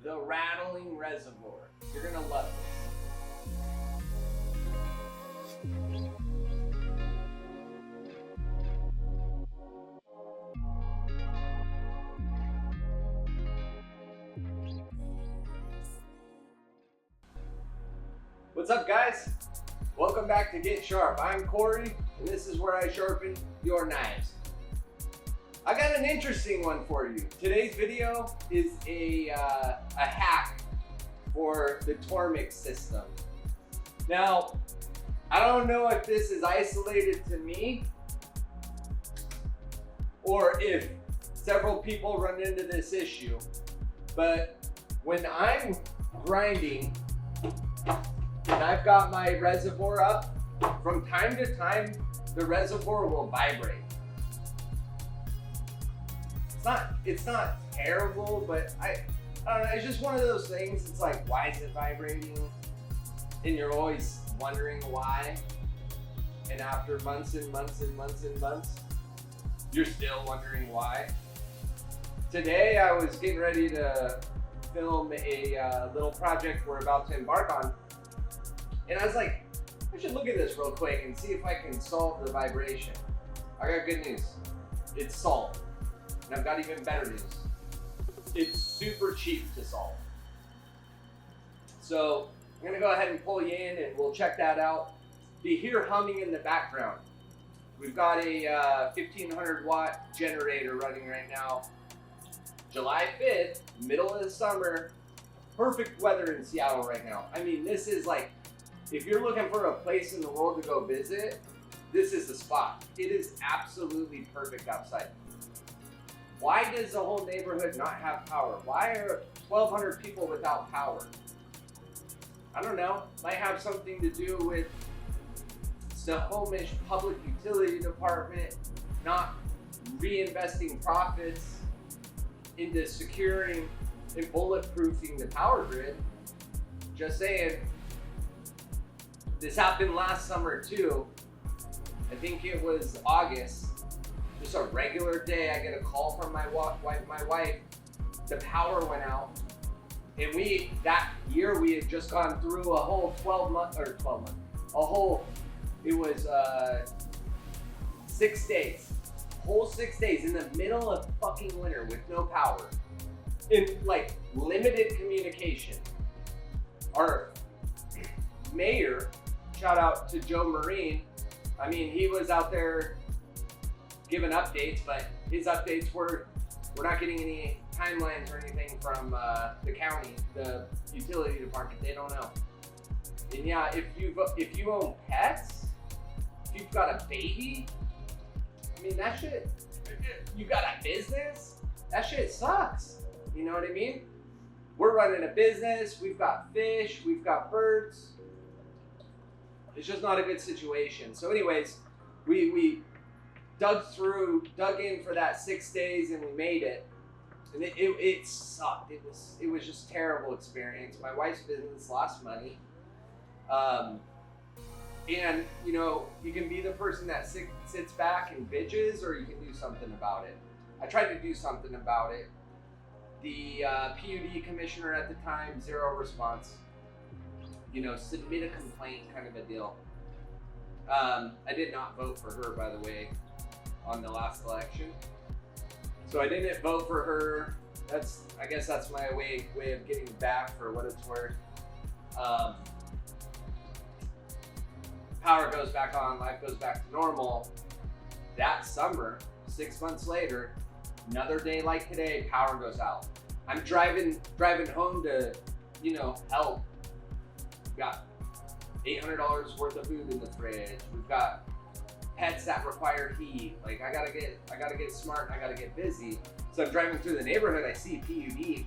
the Rattling Reservoir. You're gonna love this. What's up, guys? Welcome back to GetSharp. I'm Corey, and this is where I sharpen your knives. I got an interesting one for you. Today's video is a hack for the Tormek system. Now, I don't know if this is isolated to me or if several people run into this issue, but when I'm grinding and I've got my reservoir up, from time to time, the reservoir will vibrate. It's not terrible, but I don't know, it's just one of those things. It's like, why is it vibrating? And you're always wondering why. And after months and months and months and months, you're still wondering why. Today, I was getting ready to film a little project we're about to embark on. And I was like, I should look at this real quick and see if I can solve the vibration. I got good news. It's solved. And I've got even better news. It's super cheap to solve. So I'm gonna go ahead and pull you in and we'll check that out. You hear humming in the background. We've got a 1500 watt generator running right now. July 5th, middle of the summer, perfect weather in Seattle right now. I mean, this is like, if you're looking for a place in the world to go visit, this is the spot. It is absolutely perfect outside. Why does the whole neighborhood not have power? Why are 1,200 people without power? I don't know. Might have something to do with Snohomish Public Utility Department not reinvesting profits into securing and bulletproofing the power grid. Just saying. This happened last summer too. I think it was August. Just a regular day, I get a call from my wife. The power went out, and that year we had just gone through a whole 6 days, whole 6 days in the middle of fucking winter with no power, in like limited communication. Our mayor, shout out to Joe Marine. I mean, he was out there giving updates, but his updates were, we're not getting any timelines or anything from the county, the utility department. They don't know. And yeah, if you own pets, if you've got a baby, I mean, that shit, you got a business, that shit sucks. You know what I mean? We're running a business, we've got fish, we've got birds. It's just not a good situation. So anyways, we dug in for that 6 days, and we made it. And it sucked. It was just a terrible experience. My wife's business lost money. And you know, you can be the person that sits back and bitches, or you can do something about it. I tried to do something about it. The PUD commissioner at the time, zero response. You know, submit a complaint kind of a deal. I did not vote for her, by the way, on the last election. So I didn't vote for her. I guess that's my way of getting back for what it's worth. Power goes back on, life goes back to normal. That summer, 6 months later, another day like today, power goes out. I'm driving home to, you know, help. We've got $800 worth of food in the fridge. We've got pets that require heat. Like, I gotta get smart, I gotta get busy. So I'm driving through the neighborhood, I see PUD,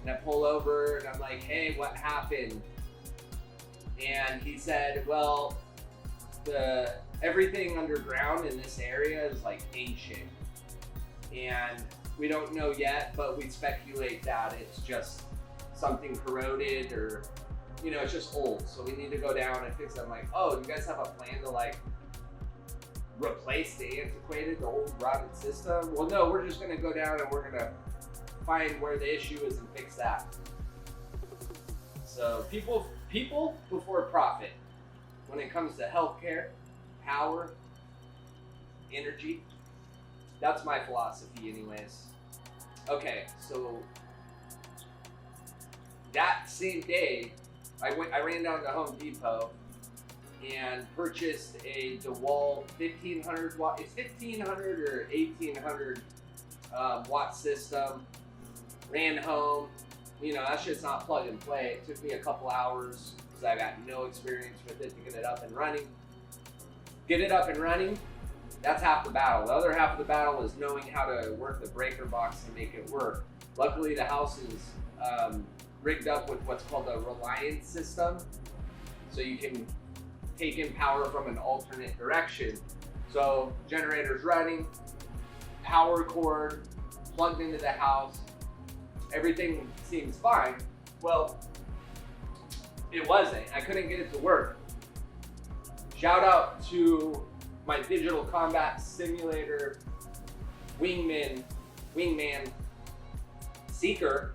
and I pull over and I'm like, hey, what happened? And he said, well, everything underground in this area is like ancient. And we don't know yet, but we speculate that it's just something corroded, or, you know, it's just old. So we need to go down and fix it. I'm like, oh, do you guys have a plan to like replace the antiquated, the old rotten system? Well, no, we're just gonna go down and we're gonna find where the issue is and fix that. people before profit. When it comes to healthcare, power, energy, that's my philosophy anyways. Okay, so that same day, I ran down to Home Depot and purchased a DeWalt 1500 watt. It's 1500 or 1800 watt system. Ran home. You know, that shit's not plug and play. It took me a couple hours because I got no experience with it to get it up and running. Get it up and running, that's half the battle. The other half of the battle is knowing how to work the breaker box to make it work. Luckily, the house is rigged up with what's called a reliance system. So you can take in power from an alternate direction. So generator's running, power cord plugged into the house, everything seems fine. Well, it wasn't. I couldn't get it to work. Shout out to my digital combat simulator wingman Seeker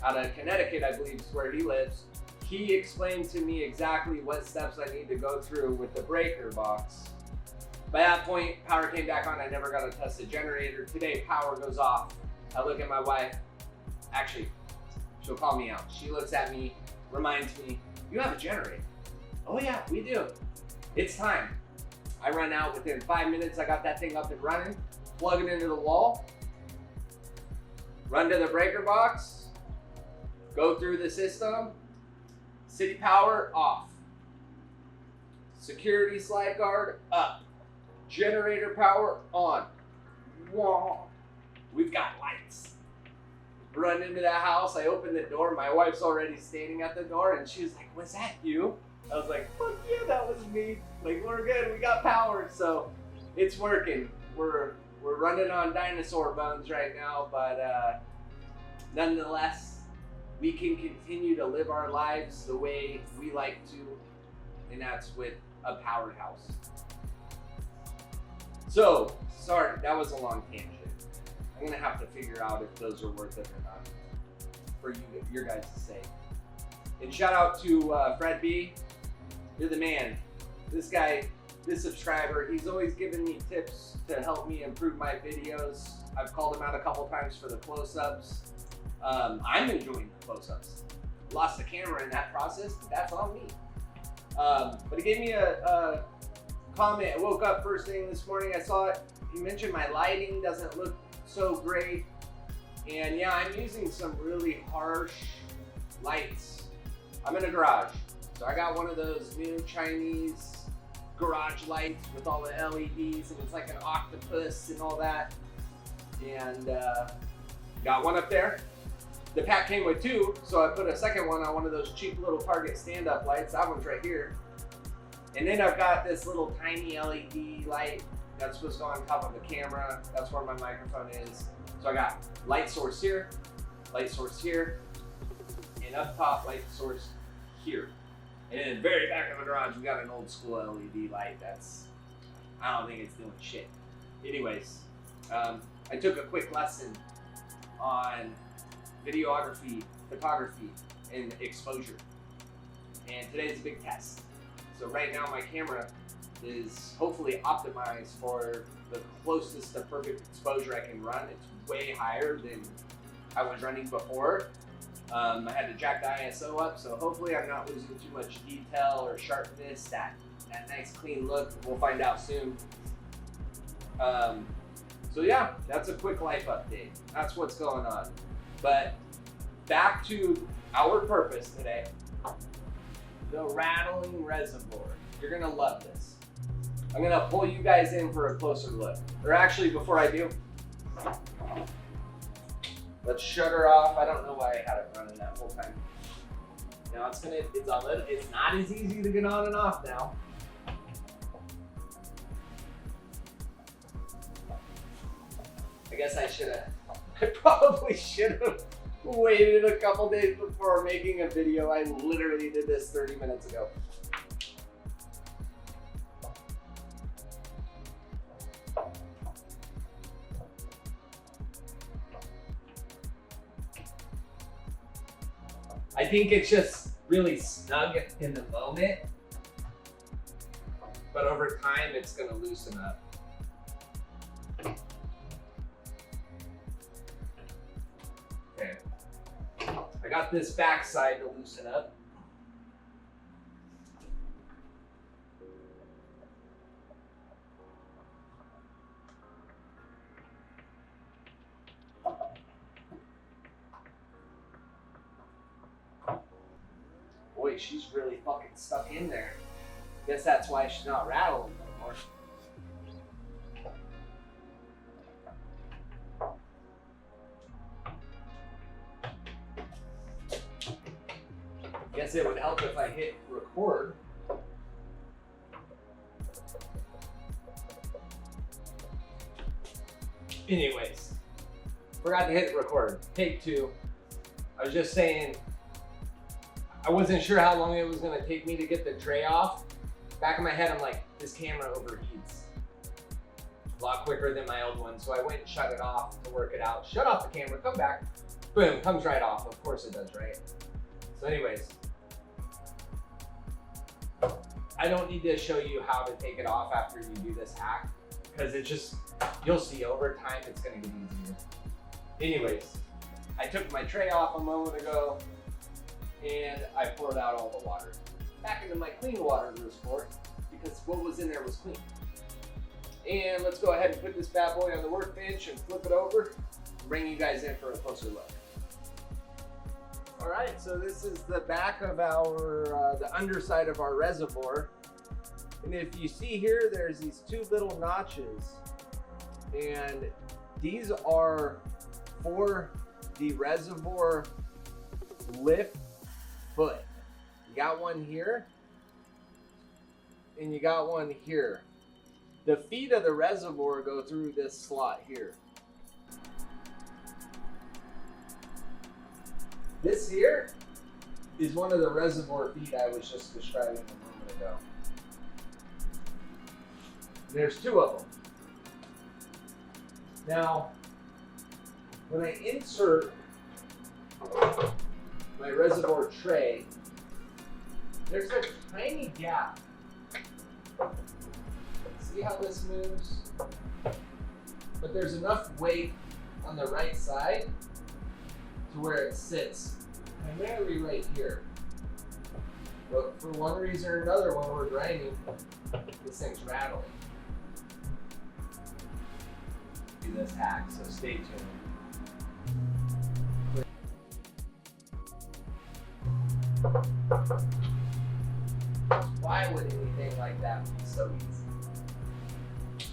out of Connecticut, I believe is where he lives. He explained to me exactly what steps I need to go through with the breaker box. By that point, power came back on. I never got to test the generator. Today, power goes off. I look at my wife. Actually, she'll call me out. She looks at me, reminds me, you have a generator. Oh yeah, we do. It's time. I run out within 5 minutes. I got that thing up and running. Plug it into the wall. Run to the breaker box. Go through the system. City power off. Security slide guard up. Generator power on. Whoa. We've got lights. Run into that house. I open the door. My wife's already standing at the door and she was like, was that you? I was like, fuck yeah, that was me. Like, we're good. We got power. So it's working. We're running on dinosaur bones right now, but nonetheless, we can continue to live our lives the way we like to, and that's with a powered house. So, sorry, that was a long tangent. I'm gonna have to figure out if those are worth it or not for your guys' sake. And shout out to Fred B. You're the man. This guy, this subscriber, he's always giving me tips to help me improve my videos. I've called him out a couple times for the close-ups. I'm enjoying the close-ups. Lost the camera in that process, but that's on me. But he gave me a comment. I woke up first thing this morning, I saw it. He mentioned my lighting doesn't look so great. And yeah, I'm using some really harsh lights. I'm in a garage. So I got one of those new Chinese garage lights with all the LEDs and it's like an octopus and all that. And got one up there. The pack came with two, so I put a second one on one of those cheap little Target stand-up lights. That one's right here. And then I've got this little tiny LED light that's supposed to go on top of the camera. That's where my microphone is. So I got light source here, and up top, light source here. And in the very back of the garage, we got an old school LED light that's, I don't think it's doing shit. Anyways, I took a quick lesson on videography, photography, and exposure. And today's a big test. So right now my camera is hopefully optimized for the closest to perfect exposure I can run. It's way higher than I was running before. I had to jack the ISO up, so hopefully I'm not losing too much detail or sharpness, that nice clean look. We'll find out soon. So yeah, that's a quick life update. That's what's going on. But back to our purpose today, the Rattling Reservoir. You're gonna love this. I'm gonna pull you guys in for a closer look. Or actually, before I do, let's shut her off. I don't know why I had it running that whole time. Now it's not as easy to get on and off now. I guess I probably should have waited a couple days before making a video. I literally did this 30 minutes ago. I think it's just really snug in the moment, but over time it's gonna loosen up. Okay, I got this back side to loosen up. Boy, she's really fucking stuck in there. Guess that's why she's not rattling anymore. Guess it would help if I hit record. Anyways, forgot to hit record. Take 2. I was just saying, I wasn't sure how long it was gonna take me to get the tray off. Back in my head, I'm like, this camera overheats a lot quicker than my old one. So I went and shut it off to work it out. Shut off the camera, come back, boom, comes right off. Of course it does, right? So anyways, I don't need to show you how to take it off after you do this hack, because it just, you'll see over time, it's gonna get easier. Anyways, I took my tray off a moment ago, and I poured out all the water back into my clean water reservoir because what was in there was clean. And let's go ahead and put this bad boy on the workbench and flip it over and bring you guys in for a closer look. All right, so this is the back of our, the underside of our reservoir. And if you see here, there's these 2 little notches, and these are for the reservoir lift foot. You got one here, and you got one here. The feet of the reservoir go through this slot here. This here is one of the reservoir feet I was just describing a moment ago. There's 2 of them. Now, when I insert my reservoir tray, there's a tiny gap. See how this moves? But there's enough weight on the right side to where it sits primarily right here. But for one reason or another, when we're grinding, this thing's rattling. Do this hack, so stay tuned. Why would anything like that be so easy?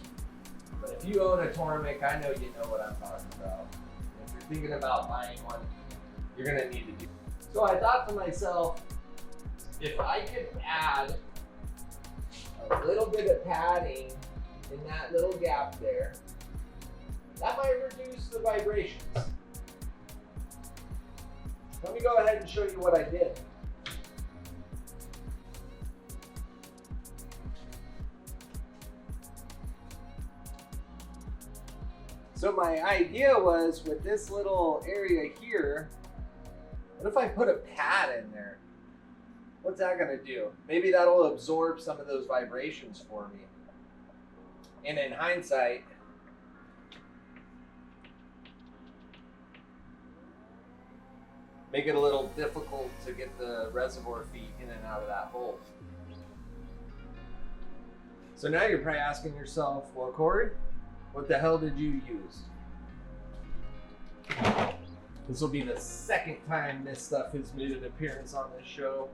But if you own a Tormek, I know you know what I'm talking about. If you're thinking about buying one, you're gonna need to do it. So I thought to myself, if I could add a little bit of padding in that little gap there, that might reduce the vibrations. Let me go ahead and show you what I did. So my idea was, with this little area here, what if I put a pad in there? What's that gonna do? Maybe that'll absorb some of those vibrations for me. And in hindsight, make it a little difficult to get the reservoir feet in and out of that hole. So now you're probably asking yourself, well, Corey, what the hell did you use? This will be the second time this stuff has made an appearance on this show.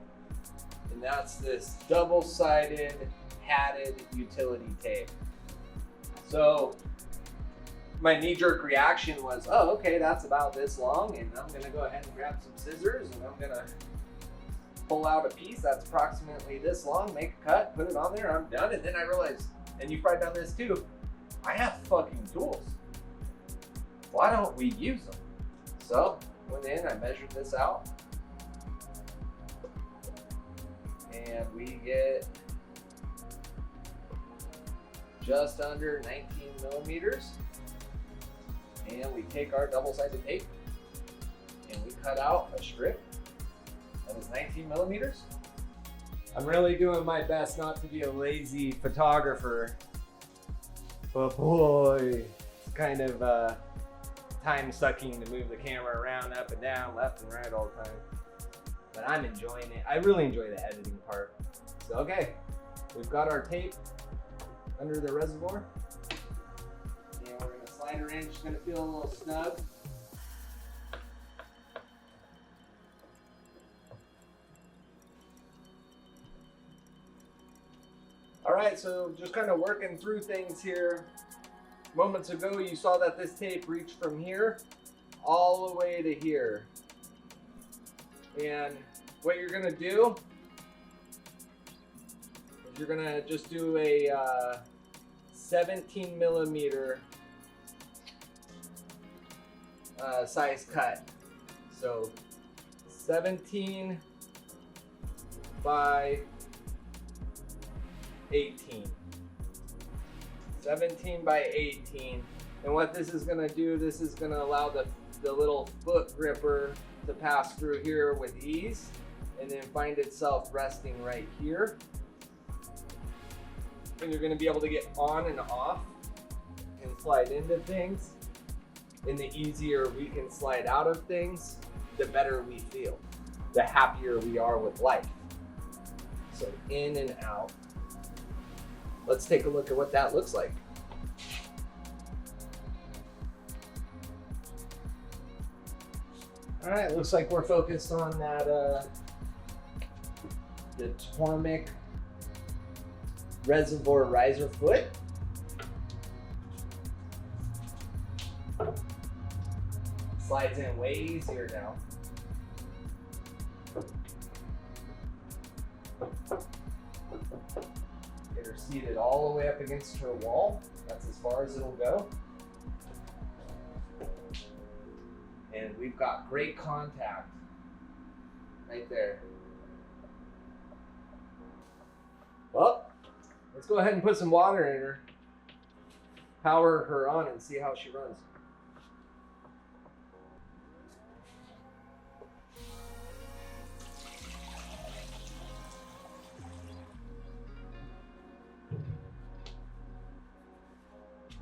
And that's this double-sided padded utility tape. So my knee-jerk reaction was, oh, okay, that's about this long, and I'm gonna go ahead and grab some scissors, and I'm gonna pull out a piece that's approximately this long, make a cut, put it on there, I'm done. And then I realized, and you've probably done this too, I have fucking tools. Why don't we use them? So went in, I measured this out, and we get just under 19 millimeters. And we take our double-sided tape and we cut out a strip That is 19 millimeters. I'm really doing my best not to be a lazy photographer, but boy, it's kind of time sucking to move the camera around, up and down, left and right all the time. But I'm enjoying it. I really enjoy the editing part. So, okay, we've got our tape under the reservoir. And we're gonna slide her in. She's gonna feel a little snug. All right, so just kind of working through things here. Moments ago, you saw that this tape reached from here all the way to here. And what you're gonna do is you're gonna just do a 17 millimeter size cut. So 17 by 18. 17 by 18. And what this is gonna do, this is gonna allow the little foot gripper to pass through here with ease and then find itself resting right here. And you're gonna be able to get on and off and slide into things. And the easier we can slide out of things, the better we feel, the happier we are with life. So in and out. Let's take a look at what that looks like. All right, looks like we're focused on that, the Tormek Reservoir riser foot. Slides in way easier now. Get her seated all the way up against her wall. That's as far as it'll go. And we've got great contact right there. Well, let's go ahead and put some water in her, power her on, and see how she runs.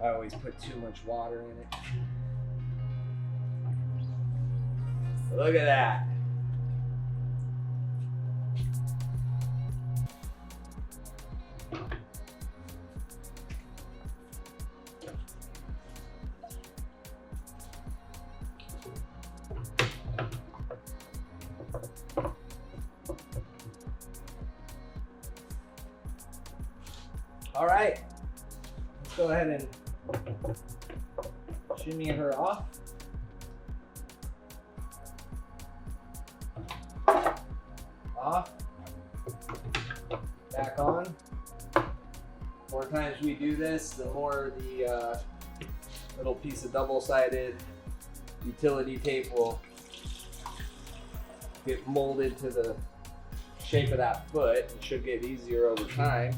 I always put too much water in it. Look at that. All right, let's go ahead and shimmy her off. Off, back on. The more times we do this, the more the little piece of double-sided utility tape will get molded to the shape of that foot. It should get easier over time.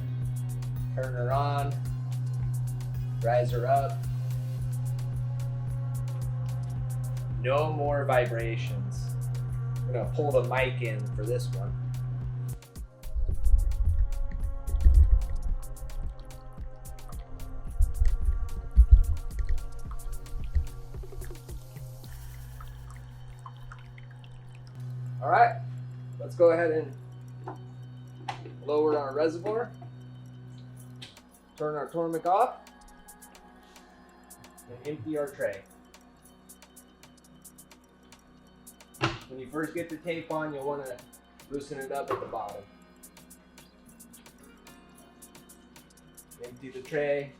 Turn her on, rise her up. No more vibrations. I'm gonna pull the mic in for this one. All right, let's go ahead and lower our reservoir. Turn our Tormek off and empty our tray. When you first get the tape on, you'll want to loosen it up at the bottom. Empty the tray.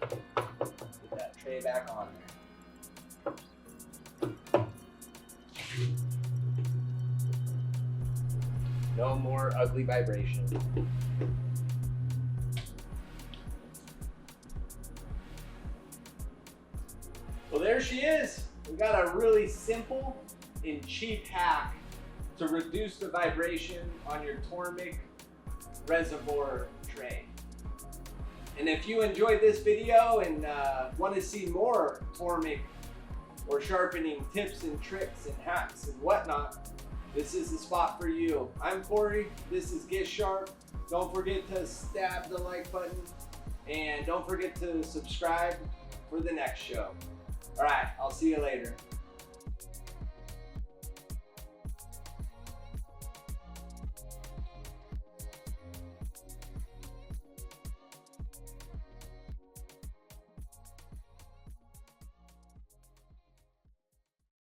Get that tray back on there. No more ugly vibration. Well, there she is. We got a really simple and cheap hack to reduce the vibration on your Tormek reservoir tray. And if you enjoyed this video and want to see more Tormek or sharpening tips and tricks and hacks and whatnot, this is the spot for you. I'm Corey, this is GetSharp. Don't forget to stab the like button and don't forget to subscribe for the next show. All right, I'll see you later.